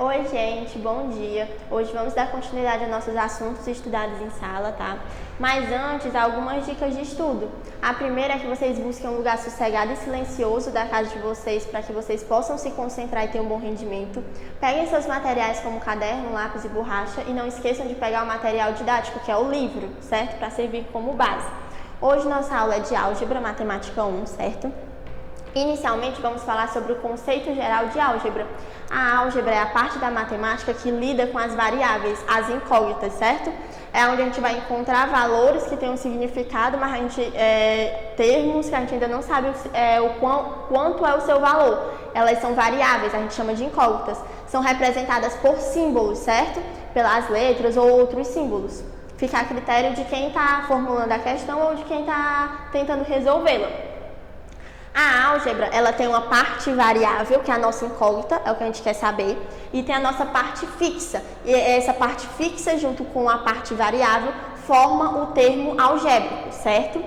Oi, gente, bom dia. Hoje vamos dar continuidade aos nossos assuntos estudados em sala, tá? Mas antes, algumas dicas de estudo. A primeira é que vocês busquem um lugar sossegado e silencioso da casa de vocês para que vocês possam se concentrar e ter um bom rendimento. Peguem seus materiais como caderno, lápis e borracha e não esqueçam de pegar o material didático, que é o livro, certo? Para servir como base. Hoje nossa aula é de álgebra, matemática 1, certo? Inicialmente, vamos falar sobre o conceito geral de álgebra. A álgebra é a parte da matemática que lida com as variáveis, as incógnitas, certo? É onde a gente vai encontrar valores que têm um significado, mas termos que a gente ainda não sabe quanto é o seu valor. Elas são variáveis, a gente chama de incógnitas. São representadas por símbolos, certo? Pelas letras ou outros símbolos. Fica a critério de quem está formulando a questão ou de quem está tentando resolvê-la. A álgebra, ela tem uma parte variável, que é a nossa incógnita, é o que a gente quer saber, e tem a nossa parte fixa. E essa parte fixa, junto com a parte variável, forma o termo algébrico, certo?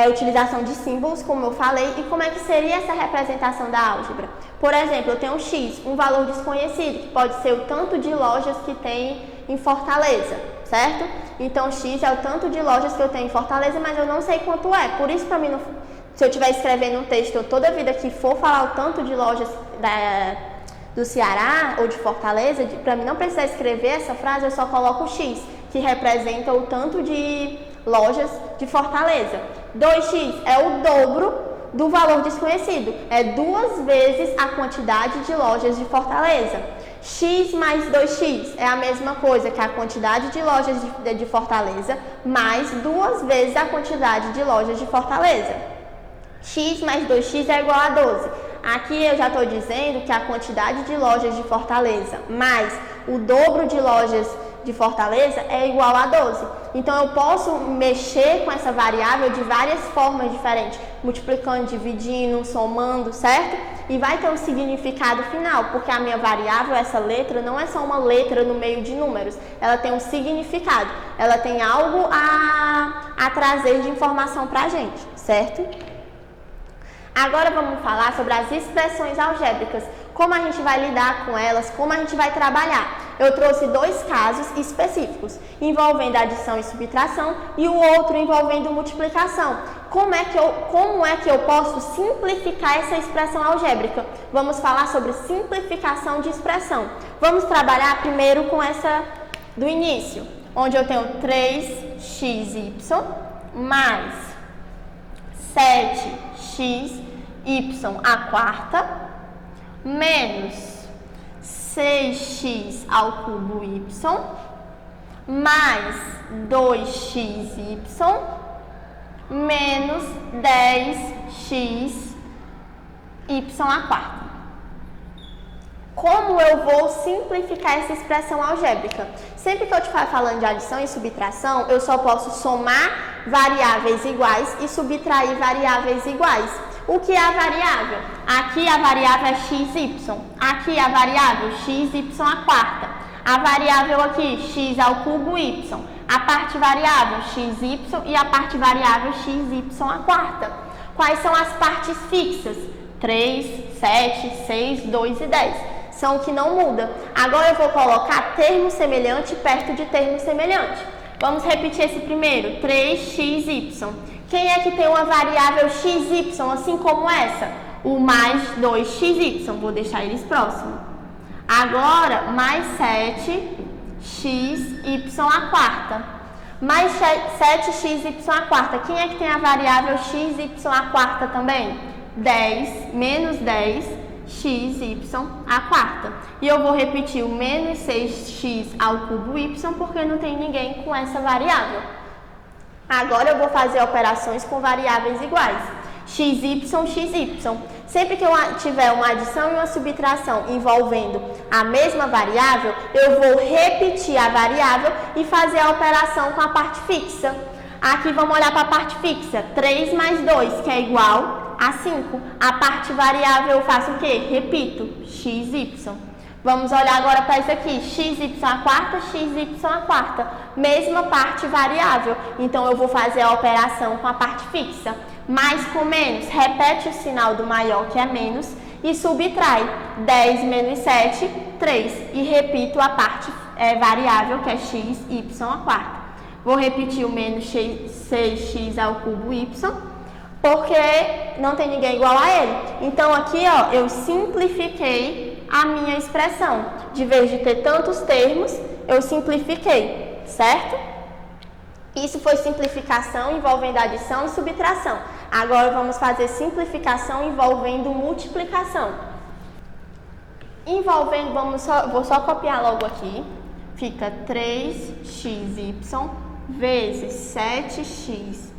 Utilização de símbolos, como eu falei, e como é que seria essa representação da álgebra? Por exemplo, eu tenho um X, um valor desconhecido, que pode ser o tanto de lojas que tem em Fortaleza, certo? Então, X é o tanto de lojas que eu tenho em Fortaleza, mas eu não sei quanto é, por isso, para mim, se eu estiver escrevendo um texto toda vida que for falar o tanto de lojas do Ceará ou de Fortaleza, para mim não precisar escrever essa frase, eu só coloco o X, que representa o tanto de lojas de Fortaleza. 2x é o dobro do valor desconhecido, é 2 vezes a quantidade de lojas de Fortaleza. X mais 2x é a mesma coisa que a quantidade de lojas de Fortaleza, mais 2 vezes a quantidade de lojas de Fortaleza. X mais 2x é igual a 12. Aqui eu já estou dizendo que a quantidade de lojas de Fortaleza mais o dobro de lojas de Fortaleza é igual a 12. Então eu posso mexer com essa variável de várias formas diferentes, multiplicando, dividindo, somando, certo? E vai ter um significado final, porque a minha variável, essa letra, não é só uma letra no meio de números, ela tem um significado, ela tem algo a trazer de informação para a gente, certo? Agora vamos falar sobre as expressões algébricas, como a gente vai lidar com elas, como a gente vai trabalhar. Eu trouxe 2 casos específicos, envolvendo adição e subtração e o outro envolvendo multiplicação. Como é que eu posso simplificar essa expressão algébrica? Vamos falar sobre simplificação de expressão. Vamos trabalhar primeiro com essa do início, onde eu tenho 3xy mais 7x y à quarta menos 6x ao cubo y mais 2xy menos 10x y à quarta. Como eu vou simplificar essa expressão algébrica? Sempre que eu estiver falando de adição e subtração, eu só posso somar variáveis iguais e subtrair variáveis iguais. O que é a variável? Aqui a variável é xy, aqui a variável xy à quarta. A variável aqui, x ao cubo y. A parte variável xy e a parte variável xy à quarta. Quais são as partes fixas? 3, 7, 6, 2 e 10. São o que não muda. Agora eu vou colocar termo semelhante perto de termo semelhante. Vamos repetir esse primeiro, 3xy. Quem é que tem uma variável xy, assim como essa? O mais 2xy, vou deixar eles próximos. Agora, mais 7xy à quarta. Mais 7xy à quarta. Quem é que tem a variável xy à quarta também? 10 menos 10xy à quarta. E eu vou repetir o menos 6x ao cubo y, porque não tem ninguém com essa variável. Agora eu vou fazer operações com variáveis iguais. xy. Sempre que eu tiver uma adição e uma subtração envolvendo a mesma variável, eu vou repetir a variável e fazer a operação com a parte fixa. Aqui vamos olhar para a parte fixa. 3 mais 2, que é igual a 5. A parte variável eu faço o quê? Repito, xy. Vamos olhar agora para isso aqui, xy à quarta, xy à quarta. Mesma parte variável, então eu vou fazer a operação com a parte fixa. Mais com menos, repete o sinal do maior que é menos e subtrai 10 menos 7, 3. E repito a parte variável, que é x, y à quarta. Vou repetir o menos 6x ao cubo y, porque não tem ninguém igual a ele. Então, aqui, ó, eu simplifiquei a minha expressão. De vez de ter tantos termos, eu simplifiquei, certo? Isso foi simplificação envolvendo adição e subtração. Agora, vamos fazer simplificação envolvendo multiplicação. Envolvendo, vou só copiar logo aqui. Fica 3xy vezes 7xy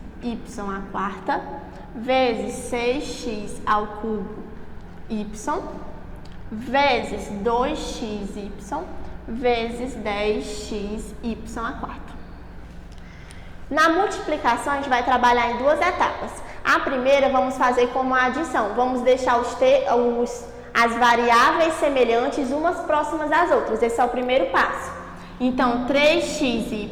à quarta vezes 6x ao cubo y vezes 2xy vezes 10xy à quarta. Na multiplicação, a gente vai trabalhar em duas etapas. A primeira, vamos fazer como a adição. Vamos deixar as variáveis semelhantes umas próximas às outras. Esse é o primeiro passo. Então, 3xy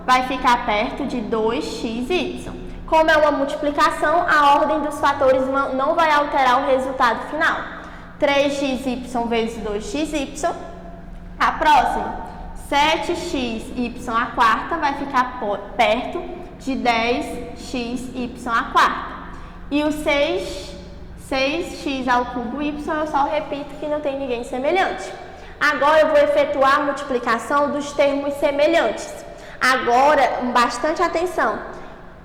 vai ficar perto de 2xy. Como é uma multiplicação, a ordem dos fatores não vai alterar o resultado final. 3xy vezes 2xy, a próxima. 7xy à quarta vai ficar perto de 10xy à quarta. E o 6x ao cubo y, eu só repito que não tem ninguém semelhante. Agora eu vou efetuar a multiplicação dos termos semelhantes. Agora, bastante atenção.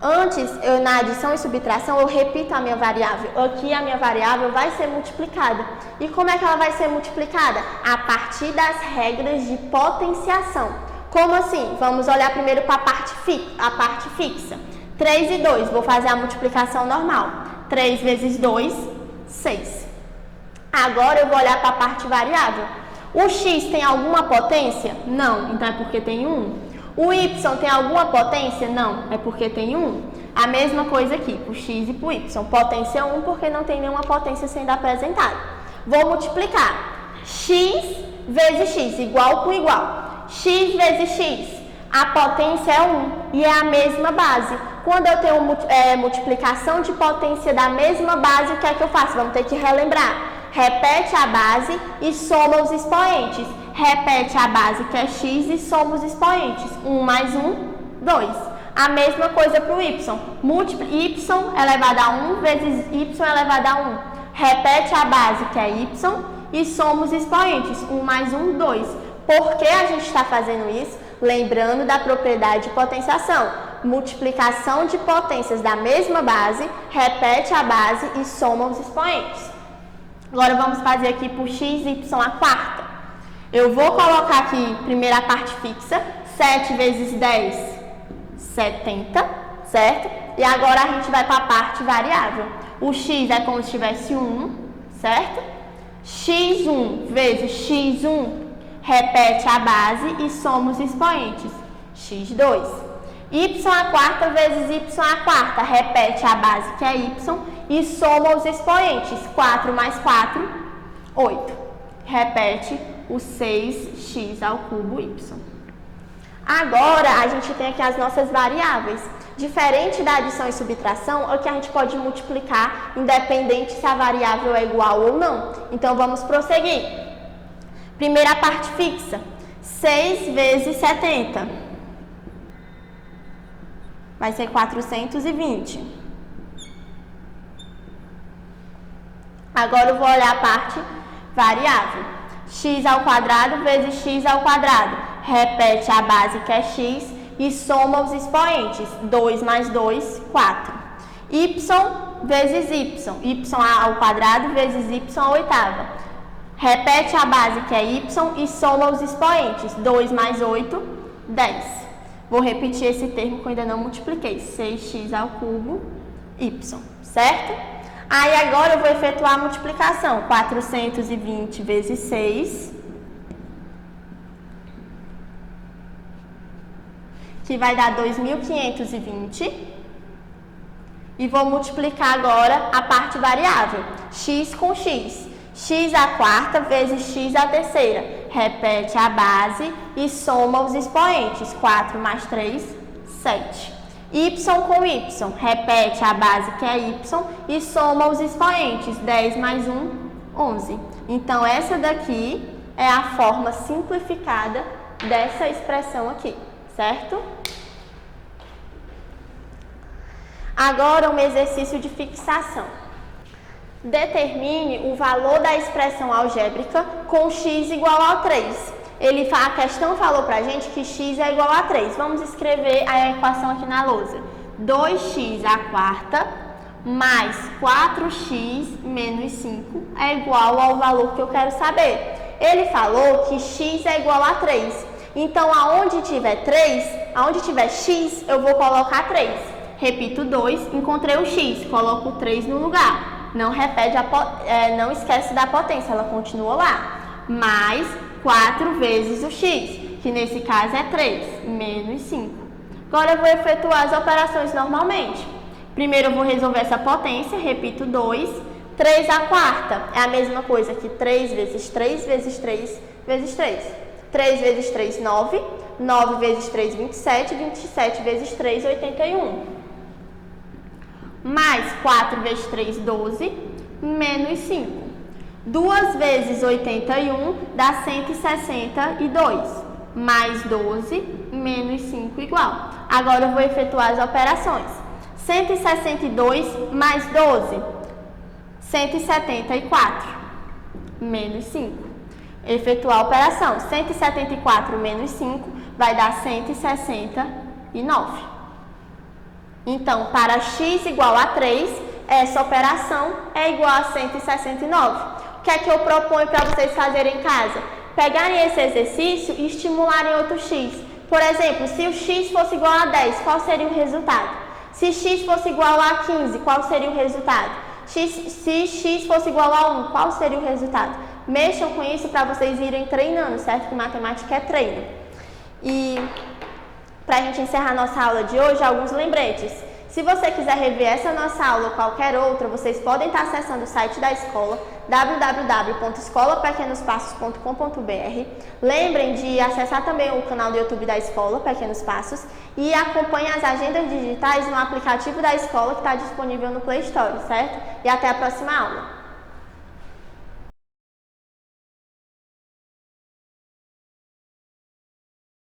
Antes, na adição e subtração, eu repito a minha variável. Aqui a minha variável vai ser multiplicada. E como é que ela vai ser multiplicada? A partir das regras de potenciação. Como assim? Vamos olhar primeiro para a parte fixa. 3 e 2, vou fazer a multiplicação normal. 3 vezes 2, 6. Agora eu vou olhar para a parte variável. O x tem alguma potência? Não, então é porque tem 1. O y tem alguma potência? Não, é porque tem 1. A mesma coisa aqui, para o x e para o y. Potência 1 porque não tem nenhuma potência sendo apresentada. Vou multiplicar. X vezes x, igual com igual. X vezes x, a potência é 1 e é a mesma base. Quando eu tenho multiplicação de potência da mesma base, o que é que eu faço? Vamos ter que relembrar. Repete a base e soma os expoentes. Repete a base, que é x, e soma os expoentes. 1 mais 1, 2. A mesma coisa para o y. Y elevado a 1 vezes y elevado a 1. Repete a base, que é y, e soma os expoentes. 1 mais 1, 2. Por que a gente está fazendo isso? Lembrando da propriedade de potenciação. Multiplicação de potências da mesma base, repete a base e soma os expoentes. Agora vamos fazer aqui por x, y à quarta. Eu vou colocar aqui primeiro a parte fixa, 7 vezes 10, 70, certo? E agora a gente vai para a parte variável. O x é como se tivesse 1, certo? x1 vezes x1, repete a base e soma os expoentes. x2. Y à quarta vezes y à quarta, repete a base, que é y, e soma os expoentes. 4 mais 4, 8. Repete o 6x ao cubo y. Agora, a gente tem aqui as nossas variáveis. Diferente da adição e subtração, aqui a gente pode multiplicar, independente se a variável é igual ou não. Então, vamos prosseguir. Primeira parte fixa. 6 vezes 70. Vai ser 420. Agora eu vou olhar a parte variável. X ao quadrado vezes x ao quadrado. Repete a base, que é x, e soma os expoentes. 2 mais 2, 4. Y vezes y. Y ao quadrado vezes y à oitava. Repete a base, que é y, e soma os expoentes. 2 mais 8, 10. Vou repetir esse termo que eu ainda não multipliquei. 6x ao cubo y, certo? Aí agora eu vou efetuar a multiplicação. 420 vezes 6, que vai dar 2.520. E vou multiplicar agora a parte variável. X com x. X à quarta vezes x à terceira. Repete a base e soma os expoentes. 4 mais 3, 7. Y com y. Repete a base, que é y, e soma os expoentes. 10 mais 1, 11. Então, essa daqui é a forma simplificada dessa expressão aqui, certo? Agora, um exercício de fixação. Determine o valor da expressão algébrica com x igual a 3. A questão falou pra gente que x é igual a 3. Vamos escrever a equação aqui na lousa. 2x à quarta mais 4x menos 5 é igual ao valor que eu quero saber. Ele falou que x é igual a 3. Então, aonde tiver x, eu vou colocar 3. Repito 2, encontrei o x, coloco o 3 no lugar. Não não esquece da potência, ela continua lá. Mais 4 vezes o x, que nesse caso é 3, menos 5. Agora eu vou efetuar as operações normalmente. Primeiro eu vou resolver essa potência, repito 2. 3 à quarta é a mesma coisa que 3 vezes 3 vezes 3 vezes 3. 3 vezes 3, 9. 9 vezes 3, 27. 27 vezes 3, 81. Mais 4 vezes 3, 12, menos 5. 2 vezes 81 dá 162. Mais 12, menos 5 igual. Agora eu vou efetuar as operações. 162 mais 12, 174, menos 5. Efetuar a operação. 174 menos 5 vai dar 169. Então, para x igual a 3, essa operação é igual a 169. O que é que eu proponho para vocês fazerem em casa? Pegarem esse exercício e estimularem outro x. Por exemplo, se o x fosse igual a 10, qual seria o resultado? Se x fosse igual a 15, qual seria o resultado? Se x fosse igual a 1, qual seria o resultado? Mexam com isso para vocês irem treinando, certo? Que matemática é treino. E para a gente encerrar nossa aula de hoje, alguns lembretes. Se você quiser rever essa nossa aula ou qualquer outra, vocês podem estar acessando o site da escola, www.escolapequenospassos.com.br. Lembrem de acessar também o canal do YouTube da Escola Pequenos Passos e acompanhem as agendas digitais no aplicativo da escola que está disponível no Play Store, certo? E até a próxima aula!